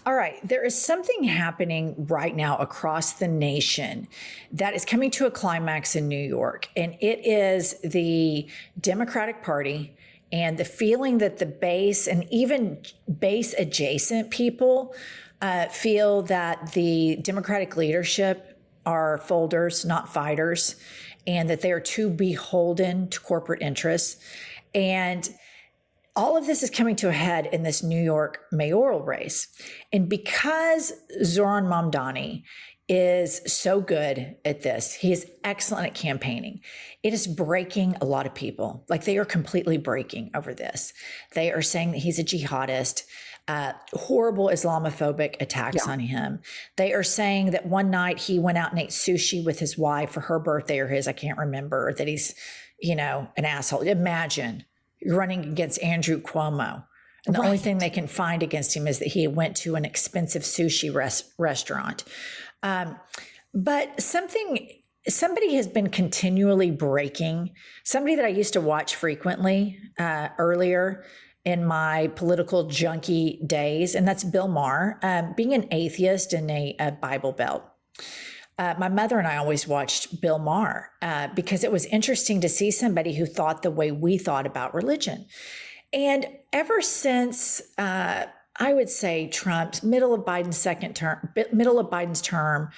All right, there is something happening right now across the nation that is coming to a climax in New York, and it is the Democratic Party and the feeling that the base and even base adjacent people feel that the Democratic leadership are folders, not fighters, and that they are too beholden to corporate interests. And all of this is coming to a head in this New York mayoral race. And because Zohran Mamdani is so good at this, he is excellent at campaigning, it is breaking a lot of people. Like, they are completely breaking over this. They are saying that he's a jihadist, horrible Islamophobic attacks on him. They are saying that one night he went out and ate sushi with his wife for her birthday or his, I can't remember, that he's, an asshole. Imagine running against Andrew Cuomo. And the only thing they can find against him is that he went to an expensive sushi restaurant. But somebody has been continually breaking, somebody that I used to watch frequently earlier in my political junkie days, and that's Bill Maher, being an atheist in a Bible Belt. My mother and I always watched Bill Maher because it was interesting to see somebody who thought the way we thought about religion. And ever since, I would say Trump's middle of Biden's term,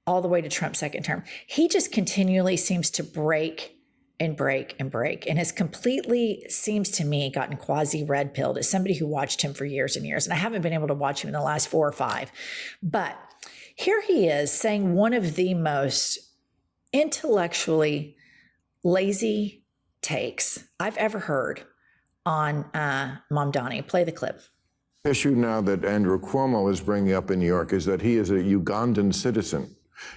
all the way to Trump's second term, he just continually seems to break and break and break, and has completely, seems to me, gotten quasi-red pilled as somebody who watched him for years and years. And I haven't been able to watch him in the last 4 or 5, but here he is saying one of the most intellectually lazy takes I've ever heard on Mamdani. Play the clip. Issue now that Andrew Cuomo is bringing up in New York is that he is a Ugandan citizen.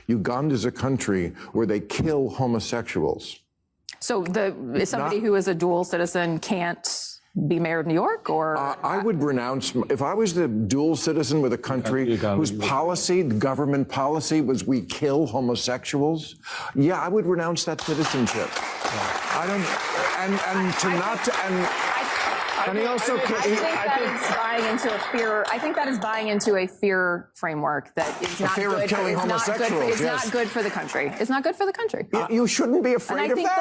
Uganda is a country where they kill homosexuals. So somebody who is a dual citizen can't be mayor of New York, or? I would renounce, if I was the dual citizen with a country whose policy, the government policy, was we kill homosexuals, yeah, I would renounce that citizenship. I don't, and he also, I think that is buying into a fear framework that is not fear good. Of killing homosexuals. It's not good for the country. It's not good for the country. You shouldn't be afraid of that. I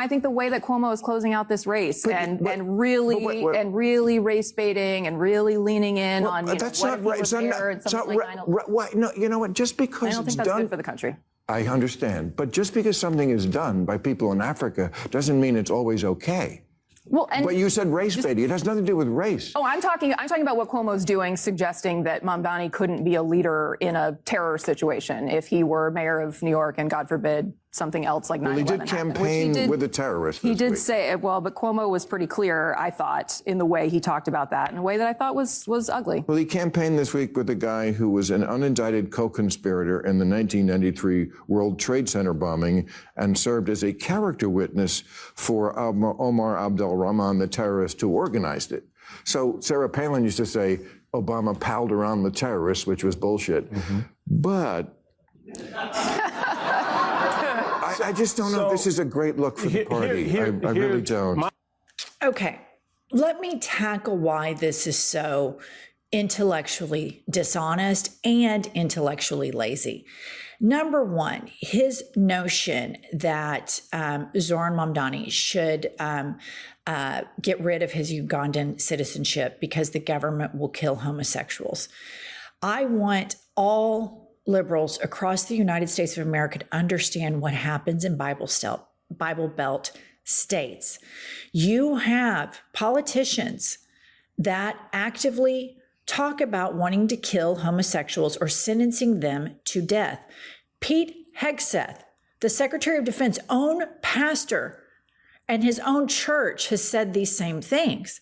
think the way that Cuomo is closing out this race and really race baiting and really leaning in on that's not right. It's not right. No, you know what? Just because I don't think that's good for the country. I understand, but just because something is done by people in Africa doesn't mean it's always okay. Well, but you said race baiting. It has nothing to do with race. Oh, I'm talking about what Cuomo's doing, suggesting that Mamdani couldn't be a leader in a terror situation if he were mayor of New York and, God forbid, something else like 9/11 Well, he did campaign with a terrorist. He did say, well, but Cuomo was pretty clear, I thought, in the way he talked about that, in a way that I thought was ugly. Well, he campaigned this week with a guy who was an unindicted co-conspirator in the 1993 World Trade Center bombing and served as a character witness for Omar Abdel Rahman, the terrorist who organized it. So Sarah Palin used to say Obama palled around the terrorists, which was bullshit. But I just don't know if this is a great look for the party. I really don't. Okay, let me tackle why this is so intellectually dishonest and intellectually lazy. Number one, his notion that Zohran Mamdani should get rid of his Ugandan citizenship because the government will kill homosexuals. I want all liberals across the United States of America to understand what happens in Bible Belt states. You have politicians that actively talk about wanting to kill homosexuals or sentencing them to death. Pete Hegseth, the Secretary of Defense, own pastor and his own church has said these same things.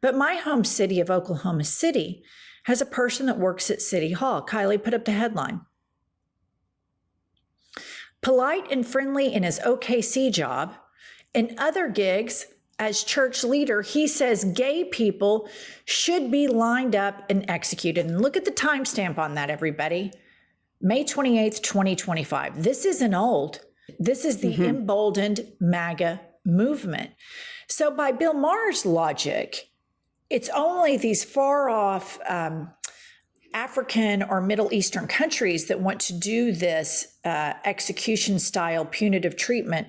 But my home city of Oklahoma City has a person that works at City Hall. Kylie, put up the headline. Polite and friendly in his OKC job. In other gigs, as church leader, he says gay people should be lined up and executed. And look at the timestamp on that, everybody. May 28th, 2025. This isn't old. This is the emboldened MAGA movement. So by Bill Maher's logic, it's only these far off African or Middle Eastern countries that want to do this execution style punitive treatment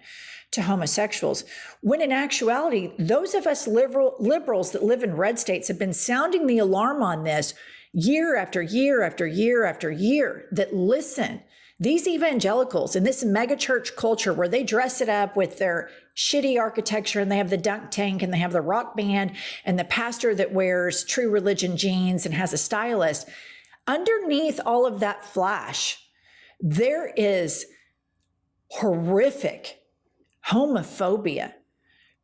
to homosexuals, when in actuality, those of us liberals that live in red states have been sounding the alarm on this year after year after year after year, that listen, these evangelicals in this megachurch culture where they dress it up with their shitty architecture and they have the dunk tank and they have the rock band and the pastor that wears True Religion jeans and has a stylist, underneath all of that flash, there is horrific homophobia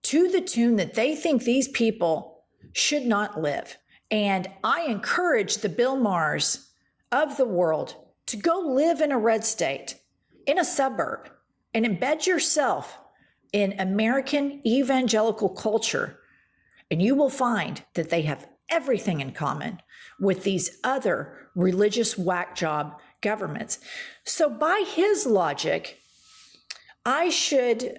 to the tune that they think these people should not live. And I encourage the Bill Mahers of the world to go live in a red state, in a suburb, and embed yourself in American evangelical culture. And you will find that they have everything in common with these other religious whack job governments. So by his logic, I should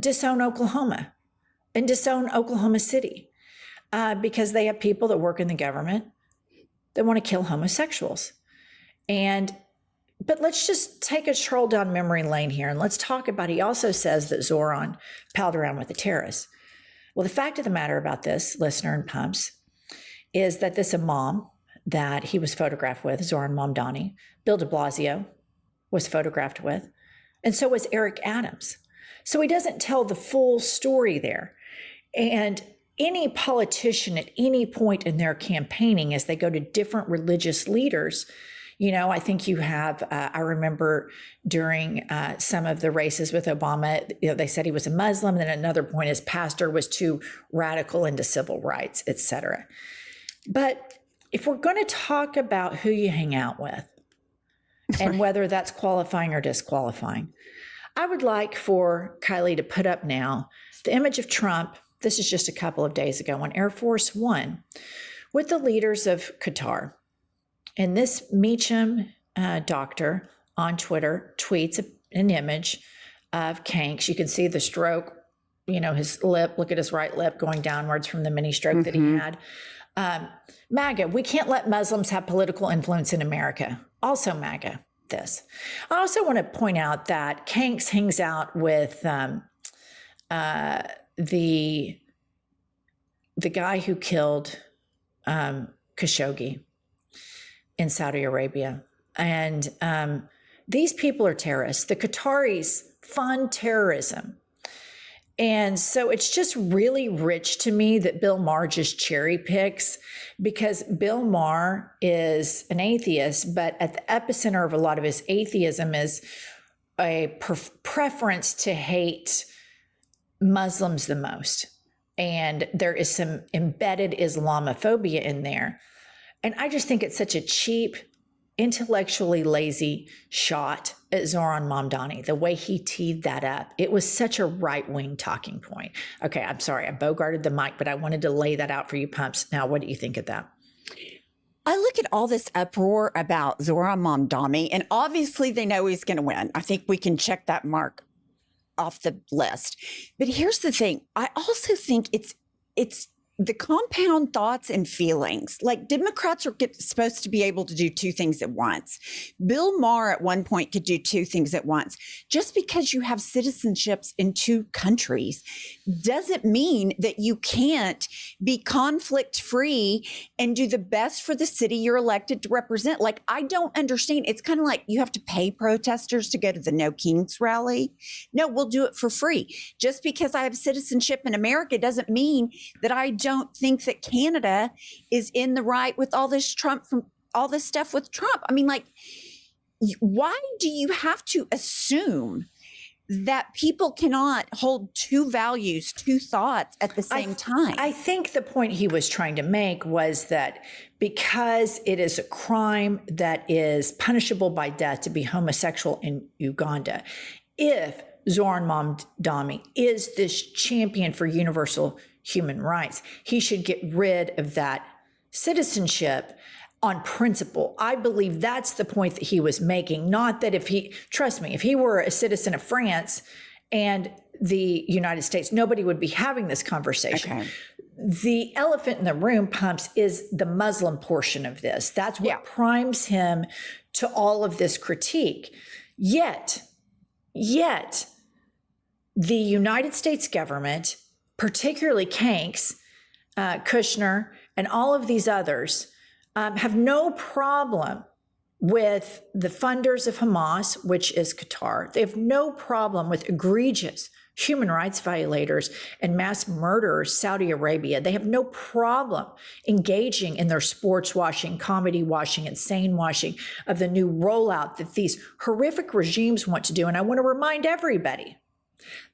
disown Oklahoma and disown Oklahoma City because they have people that work in the government that want to kill homosexuals. But let's just take a stroll down memory lane here and let's talk about, he also says that Zohran palled around with the terrorists. Well, the fact of the matter about this, listener and pumps, is that this imam that he was photographed with, Zohran Mamdani, Bill de Blasio was photographed with, and so was Eric Adams. So he doesn't tell the full story there. And any politician at any point in their campaigning, as they go to different religious leaders, you know, I think you have, I remember during some of the races with Obama, you know, they said he was a Muslim. Then at another point, his pastor was too radical into civil rights, et cetera. But if we're going to talk about who you hang out with and whether that's qualifying or disqualifying, I would like for Kylie to put up now the image of Trump. This is just a couple of days ago on Air Force One with the leaders of Qatar. And this Meacham doctor on Twitter tweets an image of Kanks. You can see the stroke, you know, his lip, look at his right lip going downwards from the mini stroke that he had. MAGA, we can't let Muslims have political influence in America. Also MAGA, this. I also want to point out that Kanks hangs out with the guy who killed Khashoggi in Saudi Arabia. And these people are terrorists. The Qataris fund terrorism. And so it's just really rich to me that Bill Maher just cherry picks, because Bill Maher is an atheist, but at the epicenter of a lot of his atheism is a preference to hate Muslims the most. And there is some embedded Islamophobia in there. And I just think it's such a cheap, intellectually lazy shot at Zohran Mamdani, the way he teed that up. It was such a right-wing talking point. Okay, I'm sorry, I bogarted the mic, but I wanted to lay that out for you pumps. Now, what do you think of that? I look at all this uproar about Zohran Mamdani, and obviously they know he's going to win. I think we can check that mark off the list. But here's the thing. I also think it's the compound thoughts and feelings. Like, Democrats are supposed to be able to do two things at once. Bill Maher at one point could do two things at once. Just because you have citizenships in two countries doesn't mean that you can't be conflict free and do the best for the city you're elected to represent. Like, I don't understand. It's kind of like you have to pay protesters to go to the No Kings rally. No, we'll do it for free. Just because I have citizenship in America doesn't mean that I don't think that Canada is in the right with all this all this stuff with Trump. I mean, like, why do you have to assume that people cannot hold two values, two thoughts at the same time? I think the point he was trying to make was that because it is a crime that is punishable by death to be homosexual in Uganda, if Zohran Mamdani is this champion for universal human rights, he should get rid of that citizenship on principle. I believe that's the point that he was making, not that trust me, if he were a citizen of France and the United States, nobody would be having this conversation. Okay. the elephant in the room, Pumps, is the Muslim portion of this. That's what primes him to all of this critique. Yet, the United States government, particularly Kanks, Kushner, and all of these others, have no problem with the funders of Hamas, which is Qatar. They have no problem with egregious human rights violators and mass murderers, Saudi Arabia. They have no problem engaging in their sports washing, comedy washing, insane washing of the new rollout that these horrific regimes want to do. And I want to remind everybody,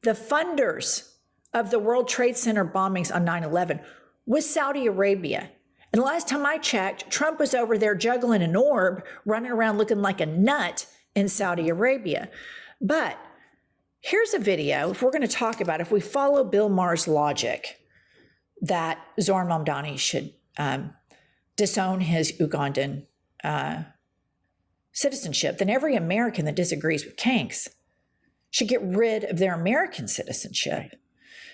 the funders of the World Trade Center bombings on 9/11 was Saudi Arabia. And the last time I checked, Trump was over there juggling an orb, running around looking like a nut in Saudi Arabia. But here's a video, if we're going to talk about, if we follow Bill Maher's logic that Zohran Mamdani should disown his Ugandan citizenship, then every American that disagrees with Kanks should get rid of their American citizenship.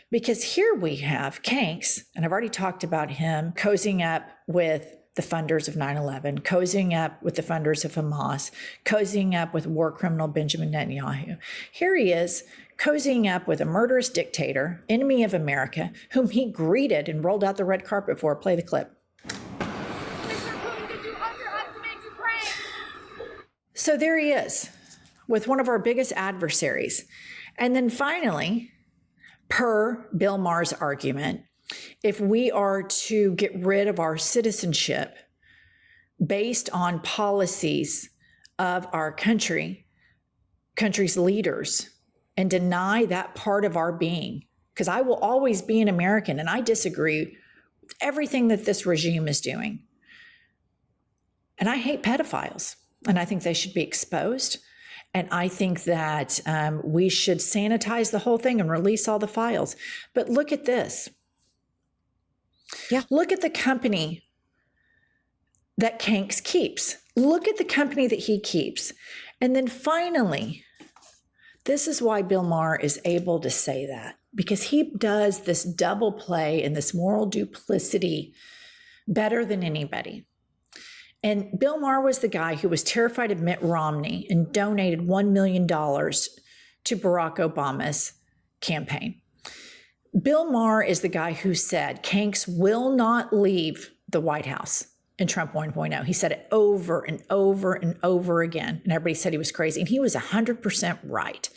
Because here we have Kanks, and I've already talked about him cozying up with the funders of 9/11, cozying up with the funders of Hamas, cozying up with war criminal Benjamin Netanyahu. Here he is cozying up with a murderous dictator, enemy of America, whom he greeted and rolled out the red carpet for. Play the clip. So there he is with one of our biggest adversaries. And then finally, per Bill Maher's argument, if we are to get rid of our citizenship based on policies of our country's leaders, and deny that part of our being, because I will always be an American and I disagree with everything that this regime is doing. And I hate pedophiles, and I think they should be exposed. And I think that we should sanitize the whole thing and release all the files. But look at this. Yeah. Look at the company that Kanks keeps. Look at the company that he keeps. And then finally, this is why Bill Maher is able to say that, because he does this double play and this moral duplicity better than anybody. And Bill Maher was the guy who was terrified of Mitt Romney and donated $1 million to Barack Obama's campaign. Bill Maher is the guy who said Kanks will not leave the White House in Trump 1.0. He said it over and over and over again, and everybody said he was crazy, and he was 100% right.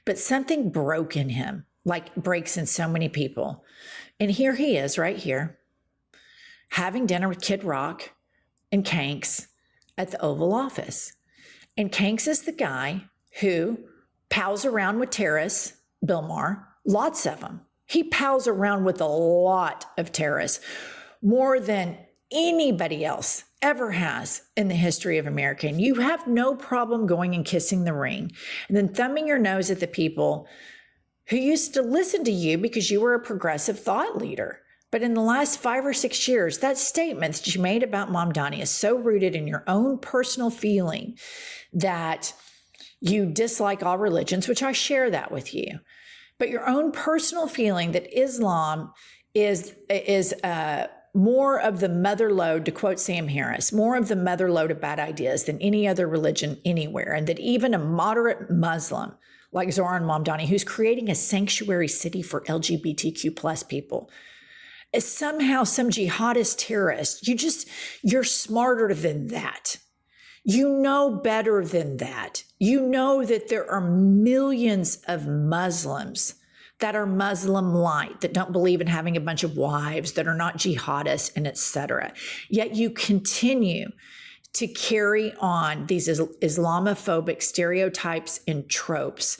But something broke in him, like breaks in so many people. And here he is right here, having dinner with Kid Rock and Kanks at the Oval Office. And Kanks is the guy who pals around with terrorists, Bill Maher, lots of them. He pals around with a lot of terrorists, more than anybody else ever has in the history of America. And you have no problem going and kissing the ring and then thumbing your nose at the people who used to listen to you because you were a progressive thought leader. But in the last 5 or 6 years, that statement that you made about Mamdani is so rooted in your own personal feeling that you dislike all religions, which I share that with you. But your own personal feeling that Islam is more of the mother lode, to quote Sam Harris, more of the mother lode of bad ideas than any other religion anywhere. And that even a moderate Muslim like Zohran Mamdani, who's creating a sanctuary city for LGBTQ plus people, is somehow some jihadist terrorist. You're smarter than that. You know better than that. You know that there are millions of Muslims that are Muslim light, that don't believe in having a bunch of wives, that are not jihadists, and etc. Yet you continue to carry on these Islamophobic stereotypes and tropes.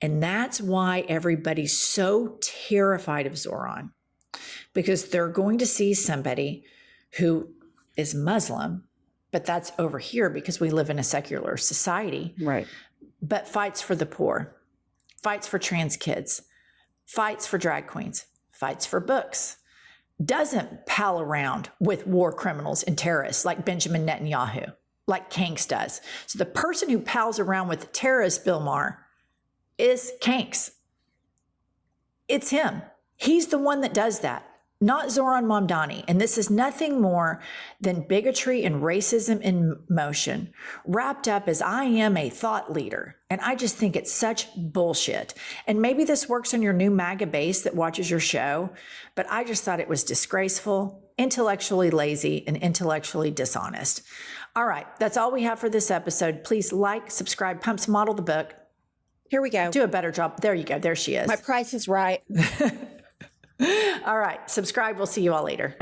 And that's why everybody's so terrified of Zohran, because they're going to see somebody who is Muslim, but that's over here because we live in a secular society, Right. but fights for the poor, fights for trans kids, fights for drag queens, fights for books, doesn't pal around with war criminals and terrorists like Benjamin Netanyahu, like Kanks does. So the person who pals around with the terrorist, Bill Maher, is Kanks. It's him. He's the one that does that. not Zohran Mamdani. And this is nothing more than bigotry and racism in motion, wrapped up as I am a thought leader. And I just think it's such bullshit. And maybe this works on your new MAGA base that watches your show, but I just thought it was disgraceful, intellectually lazy, and intellectually dishonest. All right, that's all we have for this episode. Please like, subscribe, Pumps Model the Book. Here we go. Do a better job. There you go. There she is. My price is right. All right, subscribe. We'll see you all later.